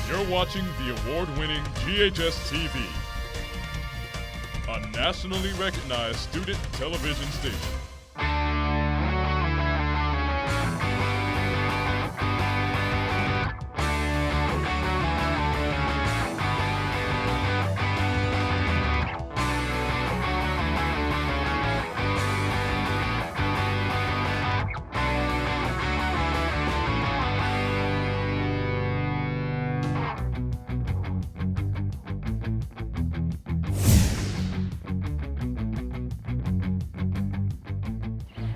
You're watching the award-winning GHS-TV, a nationally recognized student television station.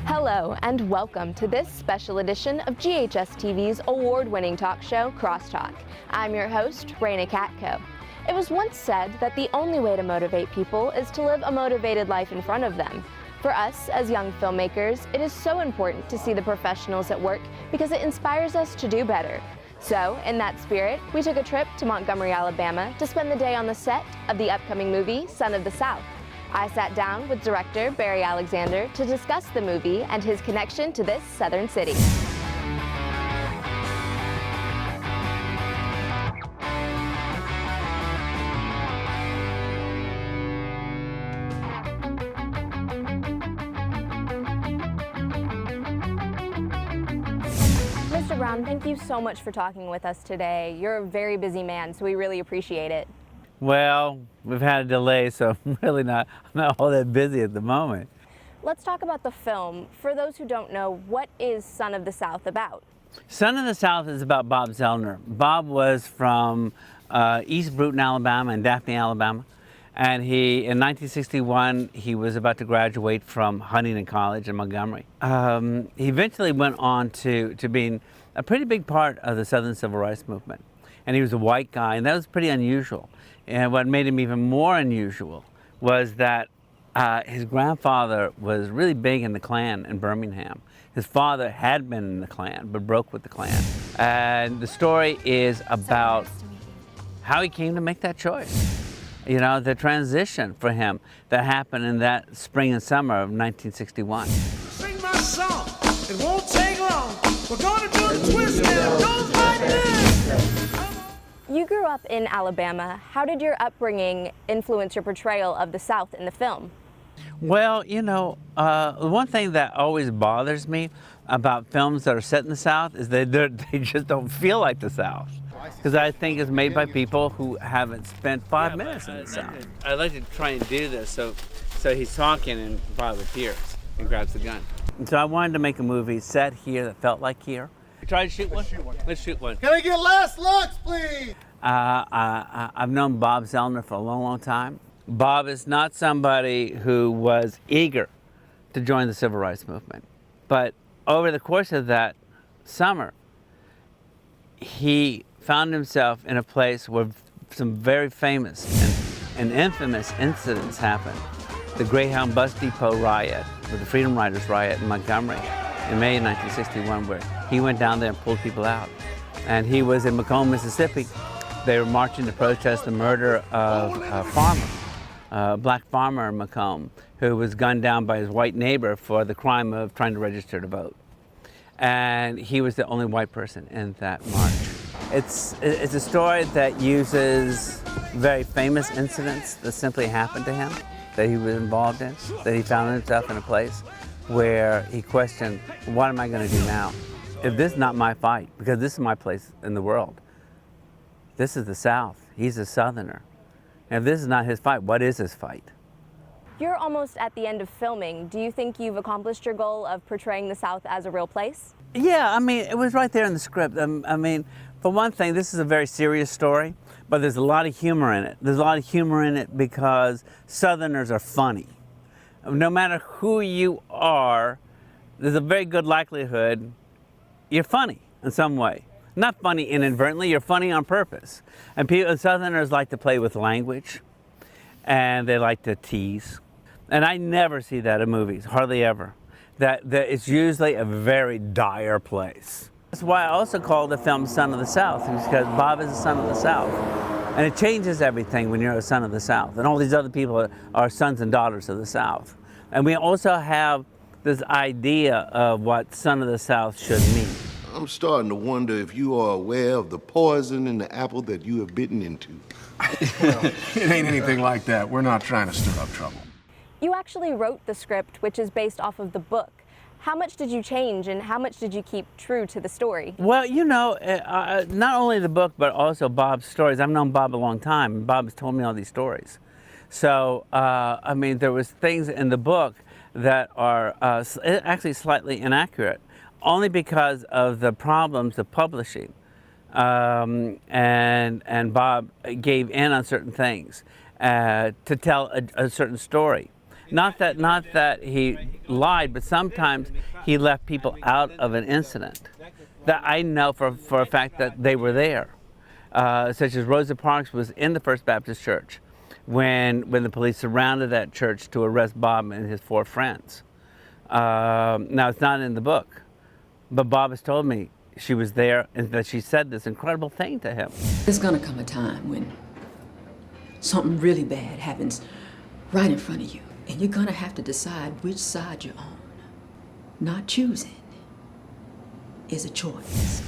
Hello and welcome to this special edition of GHS-TV's award-winning talk show, Crosstalk. I'm your host, Reyna Katko. It was once said that the only way to motivate people is to live a motivated life in front of them. For us, as young filmmakers, it is so important to see the professionals at work because it inspires us to do better. So, in that spirit, we took a trip to Montgomery, Alabama to spend the day on the set of the upcoming movie, Son of the South. I sat down with director Barry Alexander to discuss the movie and his connection to this southern city. Mr. Brown, thank you so much for talking with us today. You're a very busy man, so we really appreciate it. Well, we've had a delay, so I'm really not all that busy at the moment. Let's talk about the film. For those who don't know, what is Son of the South about? Son of the South is about Bob Zellner. Bob was from East Bruton, Alabama and Daphne, Alabama. And in 1961, he was about to graduate from Huntington College in Montgomery. He eventually went on to being a pretty big part of the Southern Civil Rights Movement. And he was a white guy, and that was pretty unusual. And what made him even more unusual was that his grandfather was really big in the Klan in Birmingham. His father had been in the Klan, but broke with the Klan. And the story is about how he came to make that choice. You know, the transition for him that happened in that spring and summer of 1961. Sing my song, it won't take long. We're gonna do the twist now, goes like this. You grew up in Alabama. How did your upbringing influence your portrayal of the South in the film? Well, you know, one thing that always bothers me about films that are set in the South is they just don't feel like the South. Because I think it's made by people who haven't spent 5 minutes in the South. I'd like to try and do this so he's talking and Bob appears and grabs the gun. And so I wanted to make a movie set here that felt like here. Try to shoot one? Let's shoot one. Can I get last looks, please? I've known Bob Zellner for a long, long time. Bob is not somebody who was eager to join the Civil Rights Movement. But over the course of that summer, he found himself in a place where some very famous and infamous incidents happened. The Greyhound Bus Depot riot, or the Freedom Riders riot in Montgomery in May 1961, where he went down there and pulled people out. And he was in Macomb, Mississippi. They were marching to protest the murder of a farmer, a black farmer in Macomb, who was gunned down by his white neighbor for the crime of trying to register to vote. And he was the only white person in that march. It's a story that uses very famous incidents that simply happened to him, that he was involved in, that he found himself in a place where he questioned, what am I going to do now? If this is not my fight, because this is my place in the world. This is the South. He's a Southerner. And if this is not his fight, what is his fight? You're almost at the end of filming. Do you think you've accomplished your goal of portraying the South as a real place? Yeah, I mean, it was right there in the script. I mean, for one thing, this is a very serious story, but there's a lot of humor in it. There's a lot of humor in it because Southerners are funny. No matter who you are, there's a very good likelihood you're funny in some way. Not funny inadvertently, you're funny on purpose. And Southerners like to play with language, and they like to tease. And I never see that in movies, hardly ever. That it's usually a very dire place. That's why I also call the film Son of the South, because Bob is a son of the South. And it changes everything when you're a son of the South. And all these other people are sons and daughters of the South. And we also have this idea of what son of the South should mean. I'm starting to wonder if you are aware of the poison in the apple that you have bitten into. Well, it ain't anything like that. We're not trying to stir up trouble. You actually wrote the script, which is based off of the book. How much did you change and how much did you keep true to the story? Well, you know, not only the book, but also Bob's stories. I've known Bob a long time, and Bob has told me all these stories. So, I mean, there was things in the book that are actually slightly inaccurate, only because of the problems of publishing. And Bob gave in on certain things to tell a certain story. Not that he lied, but sometimes he left people out of an incident that I know for a fact that they were there. Such as Rosa Parks was in the First Baptist Church when the police surrounded that church to arrest Bob and his 4 friends. Now, it's not in the book, but Bob has told me she was there and that she said this incredible thing to him. There's gonna come a time when something really bad happens right in front of you. And you're gonna have to decide which side you're on. Not choosing is a choice.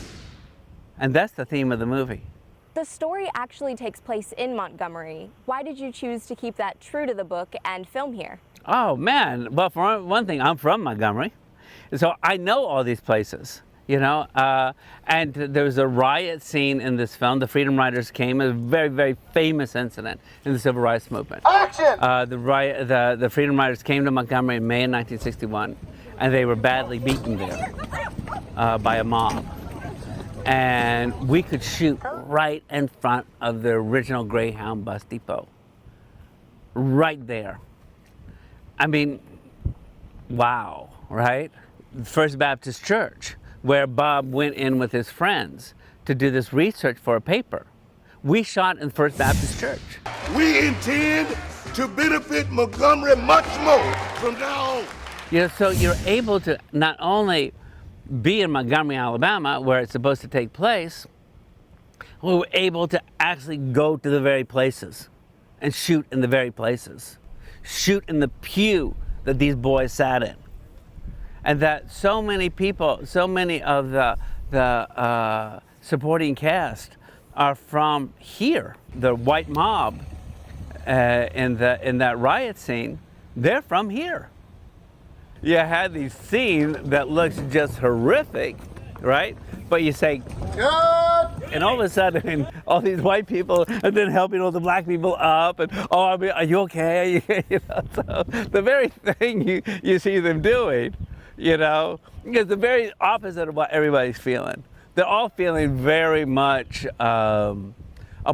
And that's the theme of the movie. The story actually takes place in Montgomery. Why did you choose to keep that true to the book and film here? Oh man, well, for one thing, I'm from Montgomery, so I know all these places, you know, and there was a riot scene in this film. The Freedom Riders came, a very, very famous incident in the Civil Rights Movement. Action! The Freedom Riders came to Montgomery in May of 1961, and they were badly beaten there by a mob. And we could shoot right in front of the original Greyhound bus depot. Right there. I mean, wow, right? First Baptist Church, where Bob went in with his friends to do this research for a paper. We shot in First Baptist Church. We intend to benefit Montgomery much more from now on. You know, so you're able to not only be in Montgomery, Alabama, where it's supposed to take place, we were able to actually go to the very places and shoot in the very places. Shoot in the pew that these boys sat in. And that so many people, so many of the supporting cast are from here. The white mob in that riot scene, they're from here. You had these scenes that looks just horrific, right? But you say, Cut! and all of a sudden, all these white people are then helping all the black people up, and oh, I mean, are you okay? You know, so the very thing you see them doing, you know, is the very opposite of what everybody's feeling. They're all feeling very much a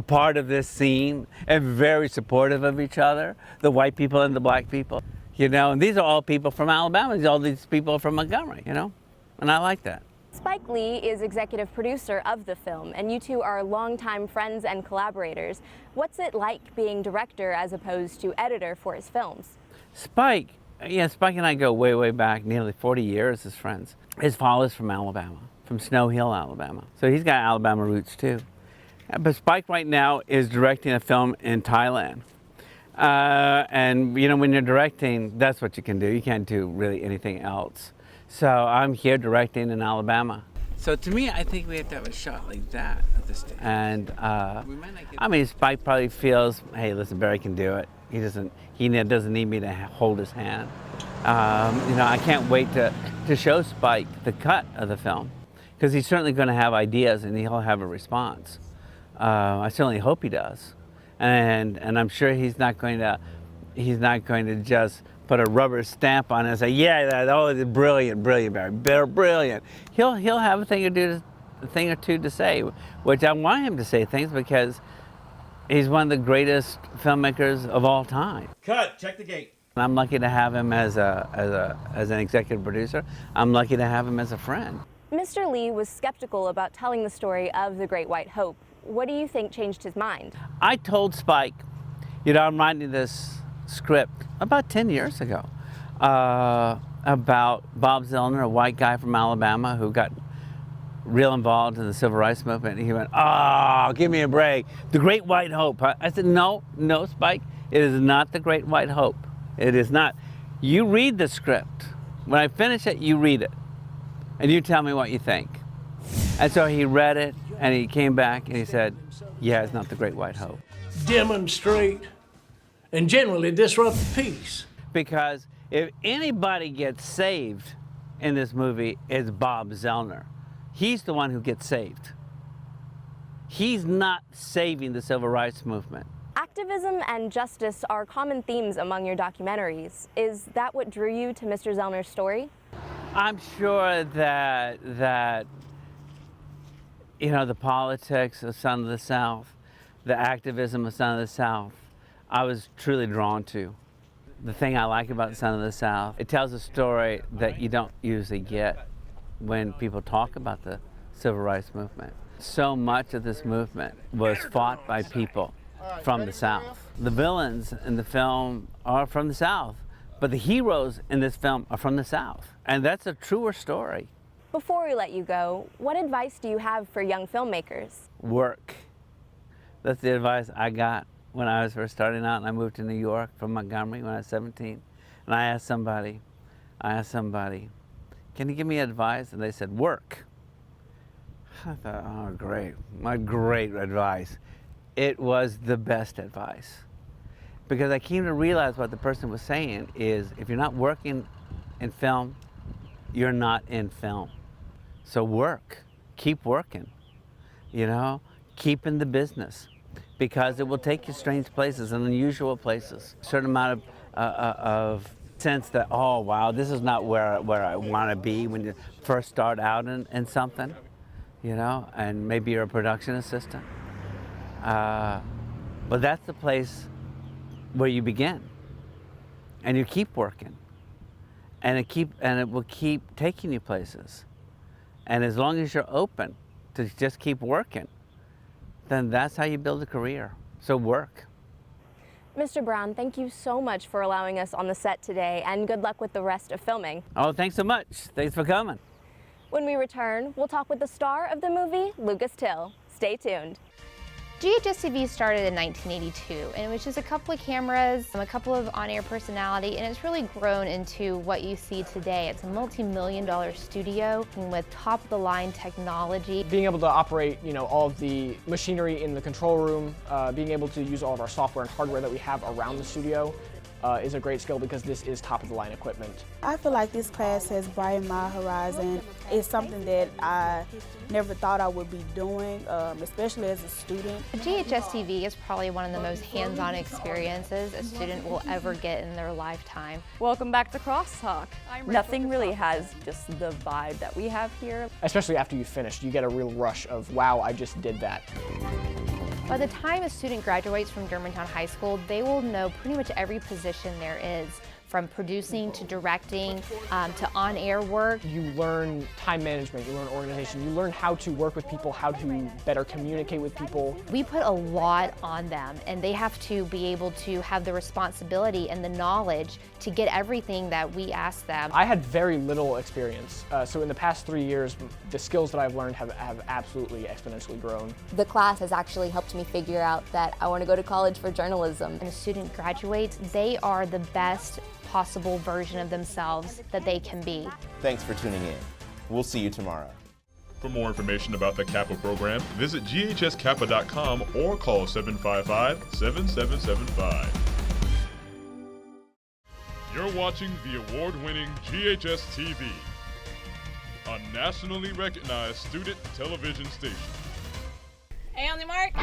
part of this scene and very supportive of each other, the white people and the black people. You know, and these are all people from Alabama. All these people are from Montgomery, you know, and I like that. Spike Lee is executive producer of the film, and you two are longtime friends and collaborators. What's it like being director as opposed to editor for his films? Spike and I go way, way back, nearly 40 years as friends. His father's from Alabama, from Snow Hill, Alabama. So he's got Alabama roots too. But Spike right now is directing a film in Thailand. And you know, when you're directing, that's what you can do. You can't do really anything else. So I'm here directing in Alabama. So to me, I think we have to have a shot like that at this stage. And I mean, Spike probably feels, hey, listen, Barry can do it. He doesn't need me to hold his hand. You know, I can't wait to show Spike the cut of the film, because he's certainly going to have ideas and he'll have a response. I certainly hope he does. And I'm sure he's not going to just put a rubber stamp on it and say, yeah, it's brilliant, Barry, brilliant. He'll have a thing or two to say, which I want him to say things because he's one of the greatest filmmakers of all time. Cut. Check the gate. And I'm lucky to have him as an executive producer. I'm lucky to have him as a friend. Mr. Lee was skeptical about telling the story of the Great White Hope. What do you think changed his mind? I told Spike, you know, I'm writing this script about 10 years ago about Bob Zellner, a white guy from Alabama who got real involved in the Civil Rights Movement. And he went, oh, give me a break. The Great White Hope. I said, no, Spike, it is not the Great White Hope. It is not. You read the script. When I finish it, you read it. And you tell me what you think. And so he read it, and he came back, and he said, yeah, it's not the Great White Hope. Demonstrate and generally disrupt peace. Because if anybody gets saved in this movie, it's Bob Zellner. He's the one who gets saved. He's not saving the civil rights movement. Activism and justice are common themes among your documentaries. Is that what drew you to Mr. Zellner's story? I'm sure that you know, the politics of Son of the South, the activism of Son of the South, I was truly drawn to. The thing I like about Son of the South, it tells a story that you don't usually get when people talk about the civil rights movement. So much of this movement was fought by people from the South. The villains in the film are from the South, but the heroes in this film are from the South. And that's a truer story. Before we let you go, what advice do you have for young filmmakers? Work. That's the advice I got when I was first starting out, and I moved to New York from Montgomery when I was 17. And I asked somebody, can you give me advice? And they said, work. I thought, oh, great, my great advice. It was the best advice. Because I came to realize what the person was saying is, if you're not working in film, you're not in film. So work, keep working, you know, keep in the business, because it will take you strange places and unusual places. A certain amount of sense that, oh wow, this is not where I want to be when you first start out in something, you know, and maybe you're a production assistant. But that's the place where you begin, and you keep working, and it will keep taking you places. And as long as you're open to just keep working, then that's how you build a career. So work. Mr. Brown, thank you so much for allowing us on the set today, and good luck with the rest of filming. Oh, thanks so much. Thanks for coming. When we return, we'll talk with the star of the movie, Lucas Till. Stay tuned. GHS-TV started in 1982, and it was just a couple of cameras, a couple of on-air personality, and it's really grown into what you see today. It's a multi-million-dollar studio with top-of-the-line technology. Being able to operate, you know, all of the machinery in the control room, being able to use all of our software and hardware that we have around the studio is a great skill, because this is top-of-the-line equipment. I feel like this class has brightened my horizon. It's something that I never thought I would be doing, especially as a student. GHS-TV is probably one of the most hands-on experiences a student will ever get in their lifetime. Welcome back to Crosstalk. Nothing really has just the vibe that we have here. Especially after you finish, you get a real rush of, wow, I just did that. By the time a student graduates from Germantown High School, they will know pretty much every position there is, from producing to directing to on-air work. You learn time management, you learn organization, you learn how to work with people, how to better communicate with people. We put a lot on them, and they have to be able to have the responsibility and the knowledge to get everything that we ask them. I had very little experience, so in the past 3 years, the skills that I've learned have absolutely exponentially grown. The class has actually helped me figure out that I want to go to college for journalism. When a student graduates, they are the best possible version of themselves that they can be. Thanks for tuning in. We'll see you tomorrow. For more information about the Kappa program, visit ghskappa.com or call 755-7775. You're watching the award-winning GHS-TV, a nationally recognized student television station. Hey, on the mark.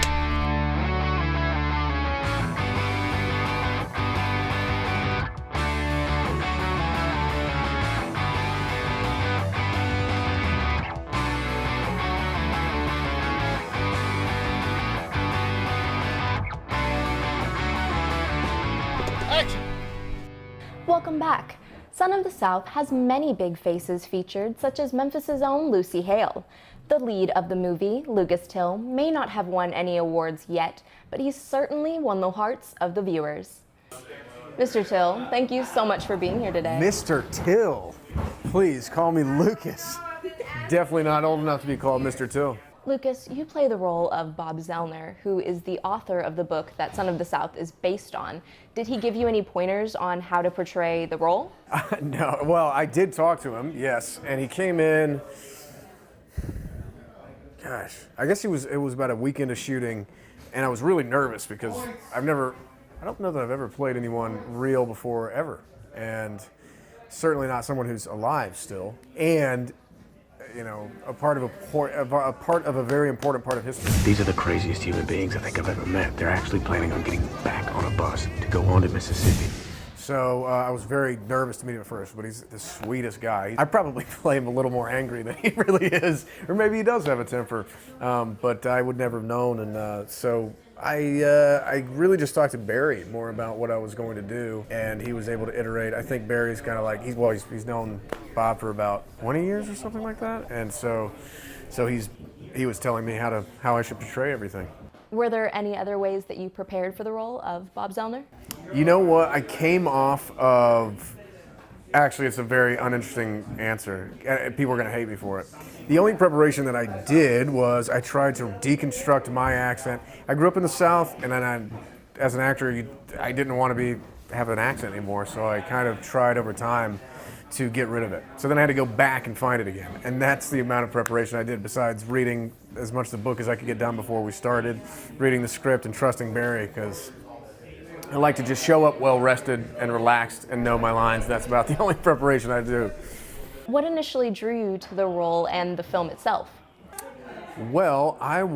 Welcome back. Son of the South has many big faces featured, such as Memphis's own Lucy Hale. The lead of the movie, Lucas Till, may not have won any awards yet, but he's certainly won the hearts of the viewers. Mr. Till, thank you so much for being here today. Mr. Till, please call me Lucas. Definitely not old enough to be called Mr. Till. Lucas, you play the role of Bob Zellner, who is the author of the book that Son of the South is based on. Did he give you any pointers on how to portray the role? No, well, I did talk to him, yes, and he came in gosh, I guess it was about a weekend of shooting, and I was really nervous because I don't know that I've ever played anyone real before ever, and certainly not someone who's alive still, and a part of a very important part of history. These are the craziest human beings I think I've ever met. They're actually planning on getting back on a bus to go on to Mississippi. So I was very nervous to meet him at first, but he's the sweetest guy. I probably play him a little more angry than he really is, or maybe he does have a temper, but I would never have known, and so I really just talked to Barry more about what I was going to do, and he was able to iterate. I think Barry's kind of like, he's known Bob for about 20 years or something like that, and so he was telling me how I should portray everything. Were there any other ways that you prepared for the role of Bob Zellner? You know what? I came off of, actually it's a very uninteresting answer. People are going to hate me for it. The only preparation that I did was I tried to deconstruct my accent. I grew up in the South, and then as an actor, I didn't want to have an accent anymore, so I kind of tried over time to get rid of it. So then I had to go back and find it again. And that's the amount of preparation I did, besides reading as much of the book as I could get done before we started, reading the script and trusting Barry, because I like to just show up well rested and relaxed and know my lines. That's about the only preparation I do. What initially drew you to the role and the film itself? Well, I'm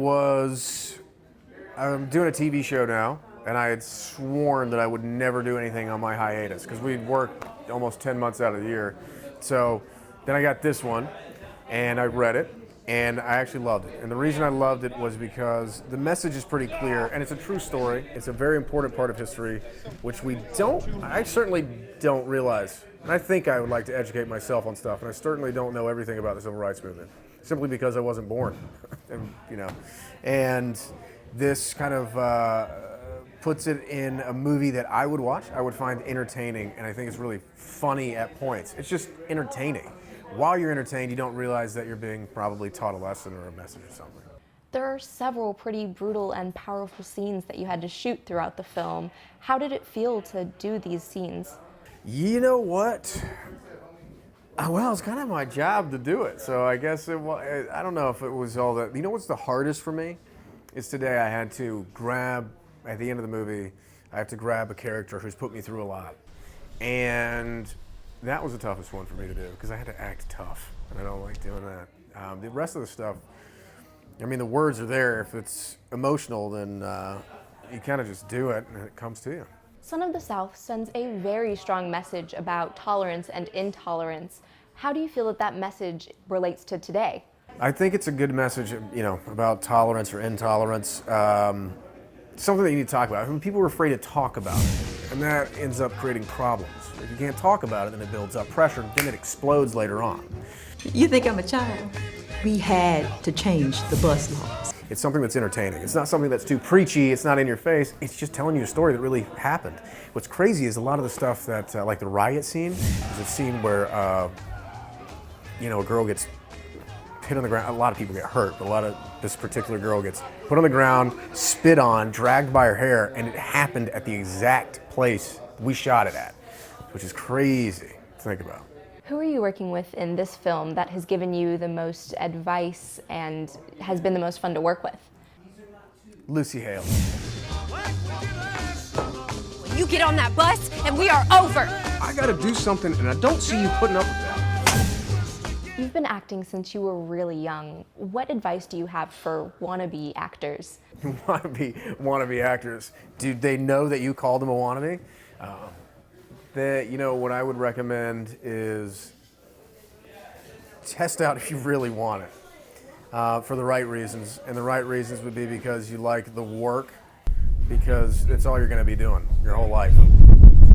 doing a TV show now, and I had sworn that I would never do anything on my hiatus, because we'd worked almost 10 months out of the year. So then I got this one, and I read it, and I actually loved it. And the reason I loved it was because the message is pretty clear, and it's a true story. It's a very important part of history, which I certainly don't realize. And I think I would like to educate myself on stuff, and I certainly don't know everything about the civil rights movement, simply because I wasn't born. And this kind of puts it in a movie that I would watch, I would find entertaining, and I think it's really funny at points. It's just entertaining. While you're entertained, you don't realize that you're being probably taught a lesson or a message or something. There are several pretty brutal and powerful scenes that you had to shoot throughout the film. How did it feel to do these scenes? You know what? Well, it's kind of my job to do it, so I guess I don't know if it was all that. You know what's the hardest for me? Is today I had to grab, at the end of the movie, I have to grab a character who's put me through a lot. And that was the toughest one for me to do, because I had to act tough, and I don't like doing that. The rest of the stuff, I mean, the words are there. If it's emotional, then you kind of just do it, and it comes to you. Son of the South sends a very strong message about tolerance and intolerance. How do you feel that message relates to today? I think it's a good message, about tolerance or intolerance. Something that you need to talk about. I mean, people are afraid to talk about it, and that ends up creating problems. If you can't talk about it, then it builds up pressure, and then it explodes later on. You think I'm a child? We had to change the bus laws. It's something that's entertaining. It's not something that's too preachy. It's not in your face. It's just telling you a story that really happened. What's crazy is a lot of the stuff that, like the riot scene, is a scene where, a girl gets hit on the ground. A lot of people get hurt, but this particular girl gets put on the ground, spit on, dragged by her hair, and it happened at the exact place we shot it at, which is crazy to think about. Who are you working with in this film that has given you the most advice and has been the most fun to work with? Lucy Hale. You get on that bus and we are over. I gotta do something, and I don't see you putting up with that. You've been acting since you were really young. What advice do you have for wannabe actors? Wannabe actors. Do they know that you called them a wannabe? What I would recommend is test out if you really want it for the right reasons. And the right reasons would be because you like the work, because it's all you're going to be doing your whole life.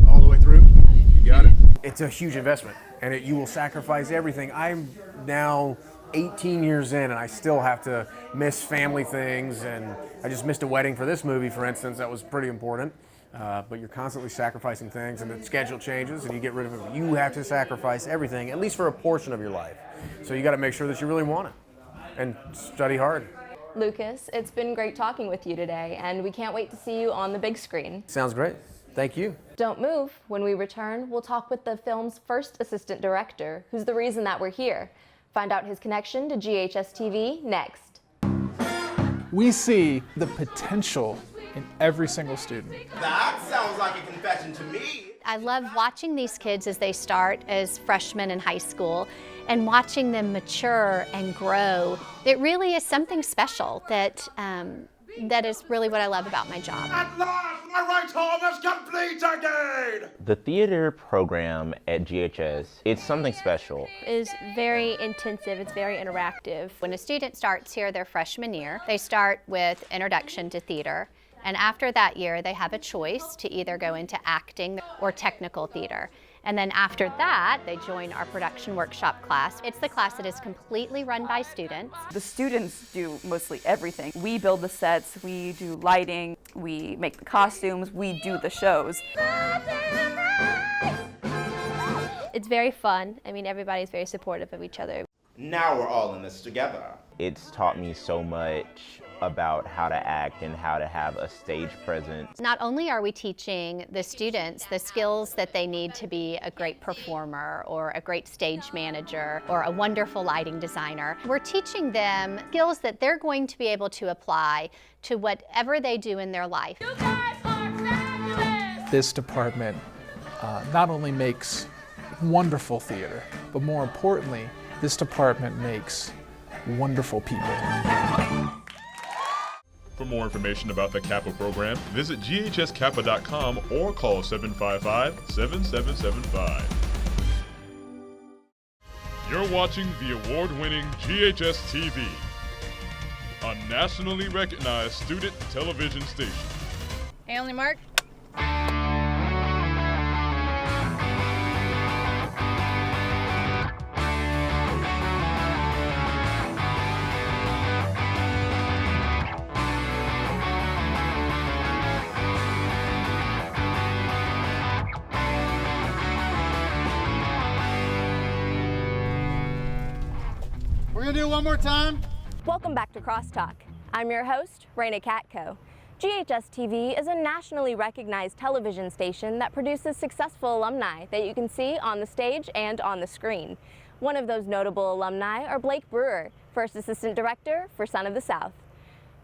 All the way through? You got it. It's a huge investment, and you will sacrifice everything. I'm now 18 years in, and I still have to miss family things, and I just missed a wedding for this movie, for instance. That was pretty important. But you're constantly sacrificing things, and the schedule changes, and you get rid of it. You have to sacrifice everything, at least for a portion of your life. So you got to make sure that you really want it, and study hard. Lucas, it's been great talking with you today, and we can't wait to see you on the big screen. Sounds great. Thank you. Don't move. When we return, we'll talk with the film's first assistant director, who's the reason that we're here. Find out his connection to GHS-TV next. We see the potential in every single student. That sounds like a confession to me. I love watching these kids as they start as freshmen in high school and watching them mature and grow. It really is something special that is really what I love about my job. At last, my right arm is complete again! The theater program at GHS, it's something special. It is very intensive, it's very interactive. When a student starts here their freshman year, they start with Introduction to Theater. And after that year, they have a choice to either go into acting or technical theater. And then after that, they join our production workshop class. It's the class that is completely run by students. The students do mostly everything. We build the sets, we do lighting, we make the costumes, we do the shows. It's very fun. I mean, everybody's very supportive of each other. Now we're all in this together. It's taught me so much about how to act and how to have a stage presence. Not only are we teaching the students the skills that they need to be a great performer or a great stage manager or a wonderful lighting designer, we're teaching them skills that they're going to be able to apply to whatever they do in their life. You guys are fabulous! This department not only makes wonderful theater, but more importantly, this department makes wonderful people. For more information about the Kappa program, visit GHS-Kappa.com or call 755-7775. You're watching the award-winning GHS-TV, a nationally recognized student television station. Hey, only Mark. We're gonna do it one more time. Welcome back to Crosstalk. I'm your host, Reyna Katko. GHS-TV is a nationally recognized television station that produces successful alumni that you can see on the stage and on the screen. One of those notable alumni are Blake Brewer, First Assistant Director for Son of the South.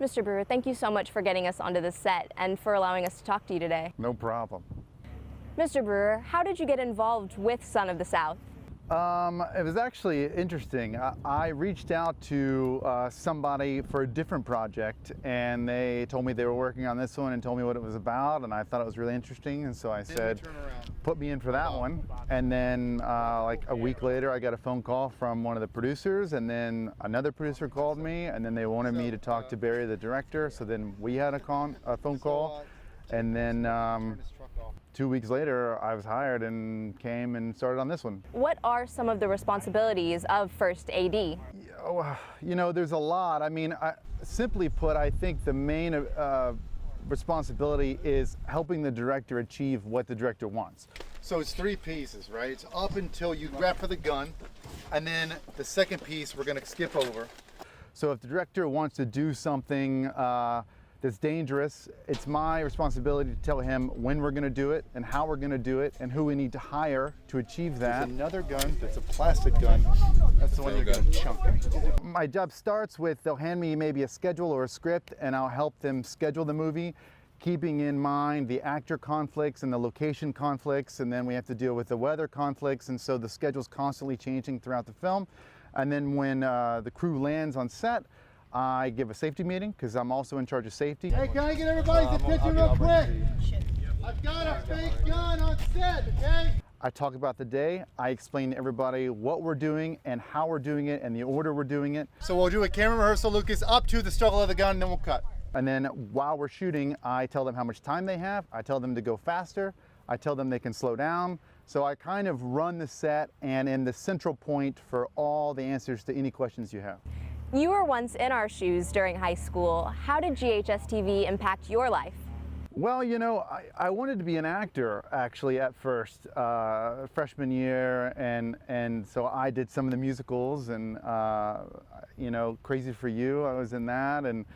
Mr. Brewer, thank you so much for getting us onto this set and for allowing us to talk to you today. No problem. Mr. Brewer, how did you get involved with Son of the South? It was actually interesting. I reached out to somebody for a different project, and they told me they were working on this one and told me what it was about, and I thought it was really interesting, and so I said, put me in for that one. And then like a week later, I got a phone call from one of the producers, and then another producer called me, and then they wanted me to talk to Barry, the director, so then we had a phone call, and then 2 weeks later, I was hired and came and started on this one. What are some of the responsibilities of First AD? You know, there's a lot. I mean, simply put, I think the main responsibility is helping the director achieve what the director wants. So it's three pieces, right? It's up until you grab for the gun, and then the second piece we're gonna skip over. So if the director wants to do something that's dangerous, it's my responsibility to tell him when we're going to do it and how we're going to do it and who we need to hire to achieve that. There's another gun that's a plastic gun. That's the one you're going to chunk. My job starts with they'll hand me maybe a schedule or a script, and I'll help them schedule the movie, keeping in mind the actor conflicts and the location conflicts, and then we have to deal with the weather conflicts, and so the schedule's constantly changing throughout the film. And then when the crew lands on set, I give a safety meeting because I'm also in charge of safety. Hey, can I get everybody's attention real quick? I've got a fake gun on set, okay? I talk about the day. I explain to everybody what we're doing and how we're doing it and the order we're doing it. So we'll do a camera rehearsal, Lucas, up to the struggle of the gun, and then we'll cut. And then while we're shooting, I tell them how much time they have. I tell them to go faster. I tell them they can slow down. So I kind of run the set and in the central point for all the answers to any questions you have. You were once in our shoes during high school. How did GHS-TV impact your life? Well, you know, I wanted to be an actor actually at first, freshman year, and so I did some of the musicals, and you know, Crazy for You, I was in that, and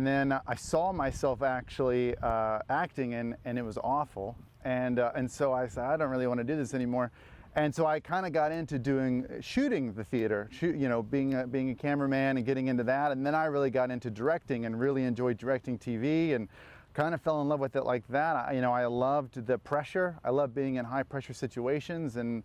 then I saw myself actually acting, and it was awful, and so I said, I don't really want to do this anymore. And so I kind of got into shooting the theater, being a cameraman and getting into that. And then I really got into directing and really enjoyed directing TV and kind of fell in love with it like that. I loved the pressure. I loved being in high pressure situations, and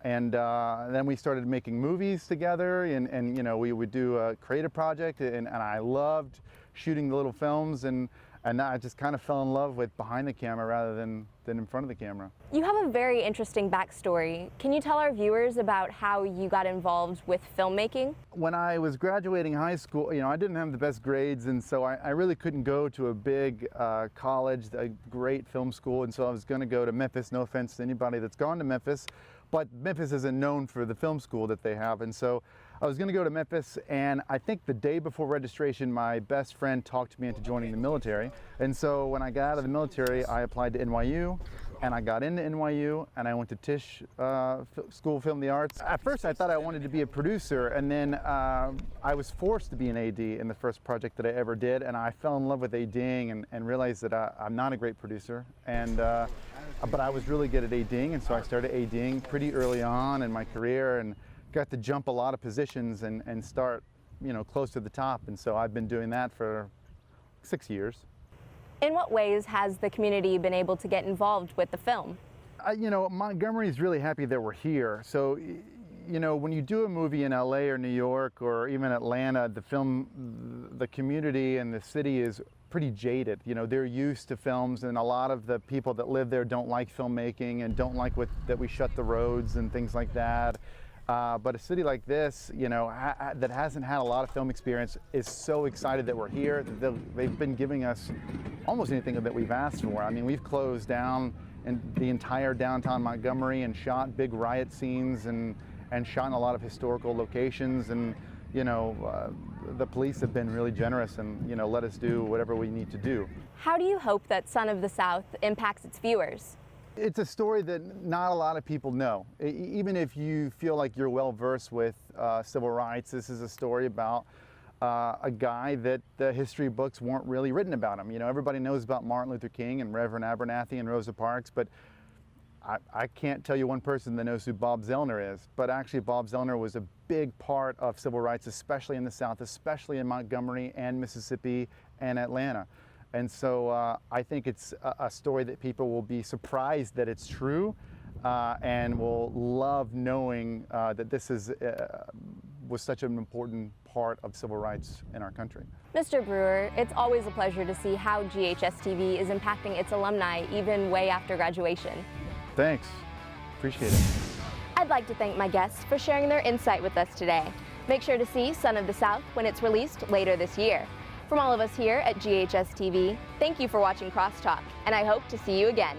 then we started making movies together, and we would do a creative project, and I loved shooting the little films, and I just kind of fell in love with behind the camera rather than in front of the camera. You have a very interesting backstory. Can you tell our viewers about how you got involved with filmmaking? When I was graduating high school, I didn't have the best grades, and so I really couldn't go to a big college, a great film school, and so I was going to go to Memphis. No offense to anybody that's gone to Memphis, but Memphis isn't known for the film school that they have, and so I was going to go to Memphis, and I think the day before registration, my best friend talked me into joining the military. And so when I got out of the military, I applied to NYU, and I got into NYU, and I went to Tisch School of Film the Arts. At first, I thought I wanted to be a producer, and then I was forced to be an AD in the first project that I ever did, and I fell in love with ADing and realized that I'm not a great producer, but I was really good at ADing, and so I started ADing pretty early on in my career, and got to jump a lot of positions and start, close to the top. And so I've been doing that for 6 years. In what ways has the community been able to get involved with the film? Montgomery is really happy that we're here. So, when you do a movie in LA or New York or even Atlanta, the community and the city is pretty jaded. They're used to films, and a lot of the people that live there don't like filmmaking and don't like that we shut the roads and things like that. But a city like this, that hasn't had a lot of film experience, is so excited that we're here. They've been giving us almost anything that we've asked for. I mean, we've closed down in the entire downtown Montgomery and shot big riot scenes and shot in a lot of historical locations. And the police have been really generous and let us do whatever we need to do. How do you hope that Son of the South impacts its viewers? It's a story that not a lot of people know. Even if you feel like you're well versed with civil rights, this is a story about a guy that the history books weren't really written about him. Everybody knows about Martin Luther King and Reverend Abernathy and Rosa Parks, but I can't tell you one person that knows who Bob Zellner is. But actually, Bob Zellner was a big part of civil rights, especially in the South, especially in Montgomery and Mississippi and Atlanta. And so I think it's a story that people will be surprised that it's true, and will love knowing that this was such an important part of civil rights in our country. Mr. Brewer, it's always a pleasure to see how GHS-TV is impacting its alumni even way after graduation. Thanks. Appreciate it. I'd like to thank my guests for sharing their insight with us today. Make sure to see Son of the South when it's released later this year. From all of us here at GHS-TV, thank you for watching Crosstalk, and I hope to see you again.